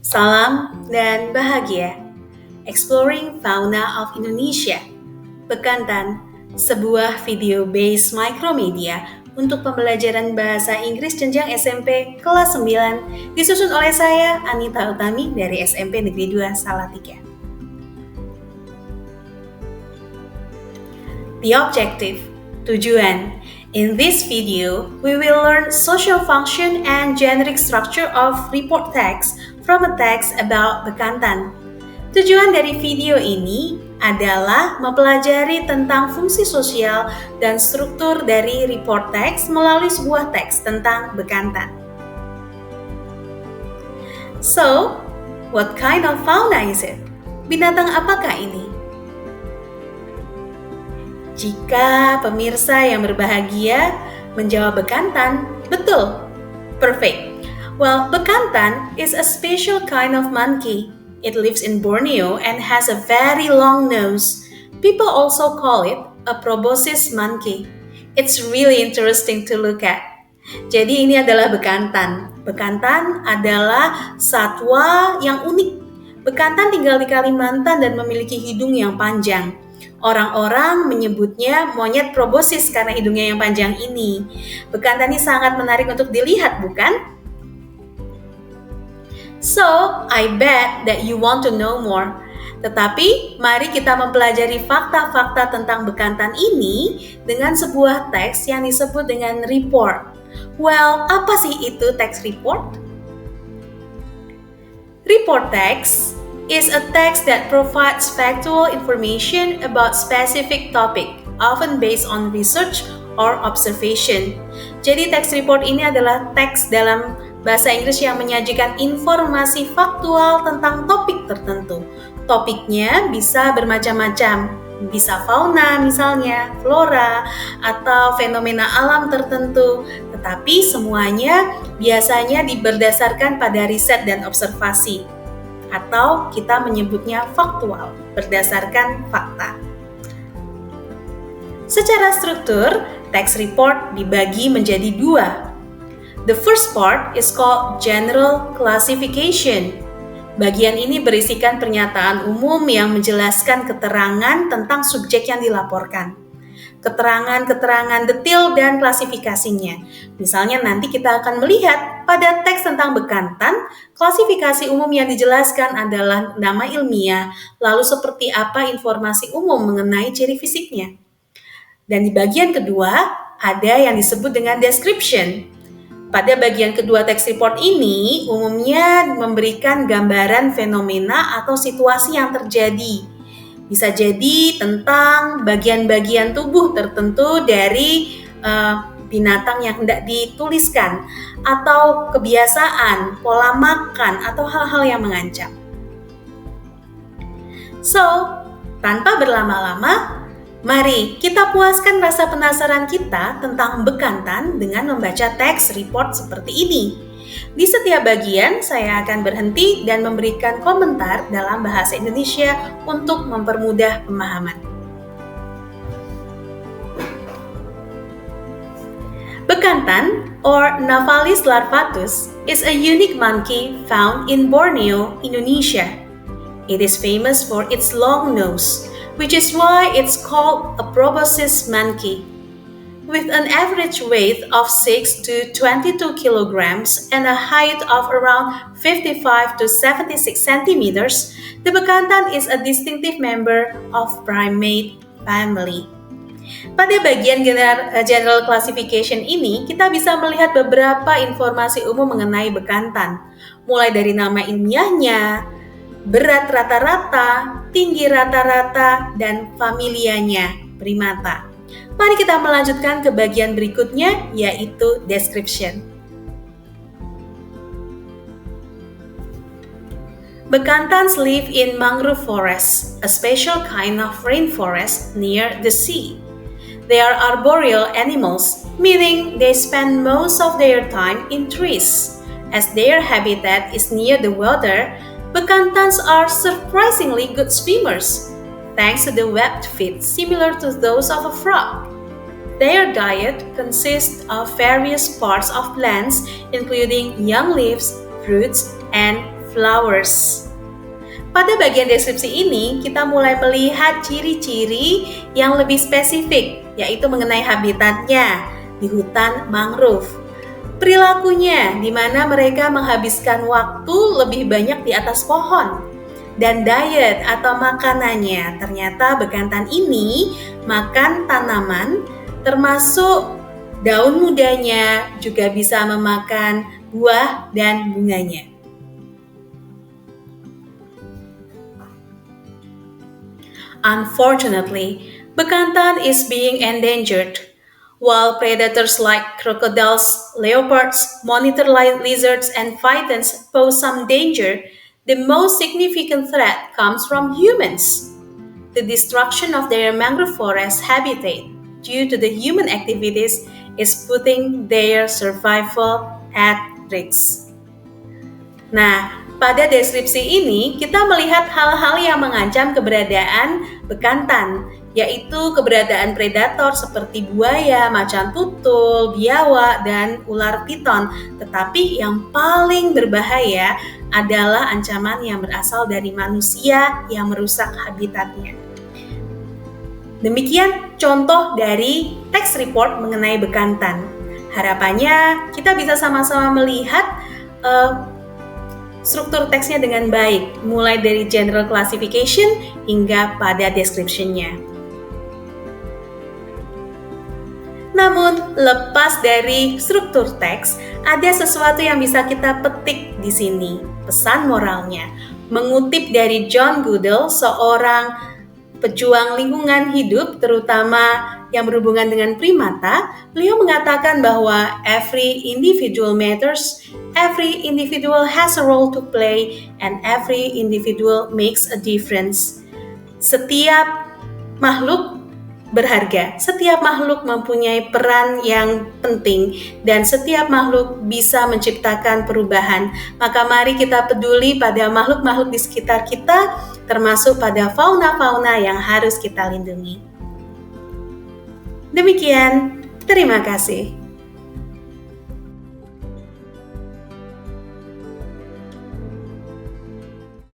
Salam dan bahagia. Exploring Fauna of Indonesia. Bekantan, sebuah video-based micromedia untuk pembelajaran bahasa Inggris jenjang SMP kelas 9 disusun oleh saya Anita Utami dari SMP Negeri 2 Salatiga. The objective, tujuan. In this video, we will learn social function and generic structure of report text from a text about Bekantan. Tujuan dari video ini adalah mempelajari tentang fungsi sosial dan struktur dari report text melalui sebuah teks tentang Bekantan. So, what kind of fauna is it? Binatang apakah ini? Jika pemirsa yang berbahagia menjawab Bekantan, betul, perfect. Well, Bekantan is a special kind of monkey. It lives in Borneo and has a very long nose. People also call it a proboscis monkey. It's really interesting to look at. Jadi ini adalah Bekantan. Bekantan adalah satwa yang unik. Bekantan tinggal di Kalimantan dan memiliki hidung yang panjang. Orang-orang menyebutnya monyet proboscis karena hidungnya yang panjang ini. Bekantan ini sangat menarik untuk dilihat, bukan? So, I bet that you want to know more. Tetapi, mari kita mempelajari fakta-fakta tentang Bekantan ini dengan sebuah teks yang disebut dengan report. Well, apa sih itu teks report? Report text is a text that provides factual information about specific topic, often based on research or observation. Jadi teks report ini adalah teks dalam bahasa Inggris yang menyajikan informasi faktual tentang topik tertentu. Topiknya bisa bermacam-macam, bisa fauna misalnya, flora, atau fenomena alam tertentu. Tetapi semuanya biasanya berdasarkan pada riset dan observasi. Atau kita menyebutnya faktual, berdasarkan fakta. Secara struktur, text report dibagi menjadi dua. The first part is called general classification. Bagian ini berisikan pernyataan umum yang menjelaskan keterangan tentang subjek yang dilaporkan. Keterangan-keterangan detail dan klasifikasinya. Misalnya nanti kita akan melihat pada teks tentang Bekantan, klasifikasi umum yang dijelaskan adalah nama ilmiah, lalu seperti apa informasi umum mengenai ciri fisiknya. Dan di bagian kedua, ada yang disebut dengan description. Pada bagian kedua teks report ini, umumnya memberikan gambaran fenomena atau situasi yang terjadi. Bisa jadi tentang bagian-bagian tubuh tertentu dari binatang yang hendak dituliskan, atau kebiasaan, pola makan, atau hal-hal yang mengancam. So, tanpa berlama-lama, mari kita puaskan rasa penasaran kita tentang Bekantan dengan membaca teks report seperti ini. Di setiap bagian, saya akan berhenti dan memberikan komentar dalam bahasa Indonesia untuk mempermudah pemahaman. Bekantan, or Navalis larvatus, is a unique monkey found in Borneo, Indonesia. It is famous for its long nose, which is why it's called a proboscis monkey. With an average weight of 6 to 22 kilograms and a height of around 55 to 76 centimeters, the Bekantan is a distinctive member of primate family. Pada bagian general classification ini, kita bisa melihat beberapa informasi umum mengenai Bekantan, mulai dari nama ilmiahnya, berat rata-rata, tinggi rata-rata, dan familianya, primata. Mari kita melanjutkan ke bagian berikutnya, yaitu description. Bekantans live in mangrove forests, a special kind of rainforest near the sea. They are arboreal animals, meaning they spend most of their time in trees. As their habitat is near the water, Bekantans are surprisingly good swimmers, thanks to the webbed feet similar to those of a frog. Their diet consists of various parts of plants, including young leaves, fruits, and flowers. Pada bagian deskripsi ini, kita mulai melihat ciri-ciri yang lebih spesifik, yaitu mengenai habitatnya di hutan mangrove. Perilakunya, di mana mereka menghabiskan waktu lebih banyak di atas pohon. Dan diet atau makanannya, ternyata bekantan ini makan tanaman, termasuk daun mudanya, juga bisa memakan buah dan bunganya. Unfortunately, bekantan is being endangered. While predators like crocodiles, leopards, monitor lizards, and pythons pose some danger, the most significant threat comes from humans. The destruction of their mangrove forest habitat due to the human activities is putting their survival at risk. Nah, pada deskripsi ini kita melihat hal-hal yang mengancam keberadaan bekantan, yaitu keberadaan predator seperti buaya, macan tutul, biawak, dan ular piton. Tetapi yang paling berbahaya adalah ancaman yang berasal dari manusia yang merusak habitatnya. Demikian contoh dari teks report mengenai bekantan. Harapannya kita bisa sama-sama melihat struktur teksnya dengan baik, mulai dari general classification hingga pada description-nya. Namun, lepas dari struktur teks, ada sesuatu yang bisa kita petik di sini, pesan moralnya. Mengutip dari John Goodall, seorang pejuang lingkungan hidup, terutama yang berhubungan dengan primata, beliau mengatakan bahwa every individual matters, every individual has a role to play, and every individual makes a difference. Setiap makhluk berharga, setiap makhluk mempunyai peran yang penting, dan setiap makhluk bisa menciptakan perubahan. Maka mari kita peduli pada makhluk-makhluk di sekitar kita, termasuk pada fauna-fauna yang harus kita lindungi. Demikian, terima kasih.